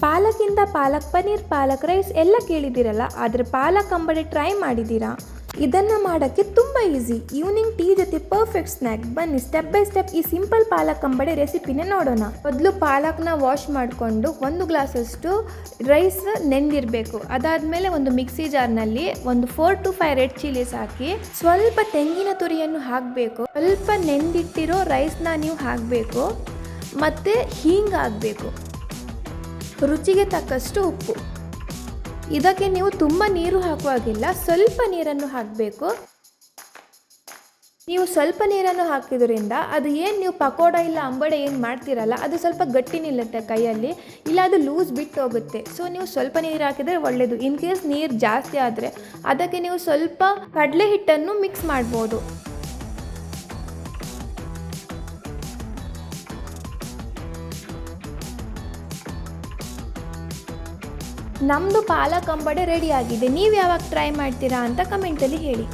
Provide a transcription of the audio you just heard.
ಪಾಲಕಿಂದ ಪಾಲಕ್ ಪನ್ನೀರ್, ಪಾಲಕ್ rice ಎಲ್ಲ ಕೇಳಿದ್ದೀರಲ್ಲ, ಆದರೆ ಪಾಲಕ್ ಅಂಬಡೆ try ಮಾಡಿದ್ದೀರಾ? ಇದನ್ನು ಮಾಡೋಕ್ಕೆ ತುಂಬ ಈಸಿ. ಈವ್ನಿಂಗ್ ಟೀ ಜೊತೆ ಪರ್ಫೆಕ್ಟ್ ಸ್ನ್ಯಾಕ್. ಬನ್ನಿ ಸ್ಟೆಪ್ ಬೈ ಸ್ಟೆಪ್ ಈ ಸಿಂಪಲ್ ಪಾಲಕ್ ಅಂಬಡೆ ರೆಸಿಪಿನ ನೋಡೋಣ. ಮೊದಲು ಪಾಲಕ್ನ ವಾಶ್ ಮಾಡಿಕೊಂಡು 1 ಗ್ಲಾಸಷ್ಟು ರೈಸ್ ನೆಂದಿರಬೇಕು. ಅದಾದಮೇಲೆ ಒಂದು ಮಿಕ್ಸಿ ಜಾರ್ನಲ್ಲಿ ಒಂದು 4 to 5 ರೆಡ್ ಚಿಲ್ಲೀಸ್ ಹಾಕಿ ಸ್ವಲ್ಪ ತೆಂಗಿನ ತುರಿಯನ್ನು ಹಾಕಬೇಕು. ಸ್ವಲ್ಪ ನೆಂದಿಟ್ಟಿರೋ ರೈಸ್ನ ನೀವು ಹಾಕಬೇಕು ಮತ್ತು ಹೀಂಗ್ ಹಾಕಬೇಕು. ರುಚಿಗೆ ತಕ್ಕಷ್ಟು ಉಪ್ಪು. ಇದಕ್ಕೆ ನೀವು ತುಂಬ ನೀರು ಹಾಕುವಾಗಿಲ್ಲ, ಸ್ವಲ್ಪ ನೀರನ್ನು ಹಾಕಬೇಕು. ನೀವು ಸ್ವಲ್ಪ ನೀರನ್ನು ಹಾಕಿದ್ರಿಂದ ಅದು ಏನು ನೀವು ಪಕೋಡ ಇಲ್ಲ ಅಂಬಡೆ ಏನು ಮಾಡ್ತೀರಲ್ಲ, ಅದು ಸ್ವಲ್ಪ ಗಟ್ಟಿ ನಿಲ್ಲುತ್ತೆ ಕೈಯಲ್ಲಿ, ಇಲ್ಲ ಅದು ಲೂಸ್ ಬಿಟ್ಟು ಹೋಗುತ್ತೆ. ಸೊ ನೀವು ಸ್ವಲ್ಪ ನೀರು ಹಾಕಿದರೆ ಒಳ್ಳೆಯದು. ಇನ್ ಕೇಸ್ ನೀರು ಜಾಸ್ತಿ ಆದರೆ ಅದಕ್ಕೆ ನೀವು ಸ್ವಲ್ಪ ಕಡಲೆ ಹಿಟ್ಟನ್ನು ಮಿಕ್ಸ್ ಮಾಡ್ಬೋದು. ನಮ್ಮದು ಪಾಲಕ್ ಅಂಬಡೆ ರೆಡಿ ಆಗಿದೆ. ನೀವು ಯಾವಾಗ ಟ್ರೈ ಮಾಡ್ತೀರಾ ಅಂತ ಕಮೆಂಟಲ್ಲಿ ಹೇಳಿ.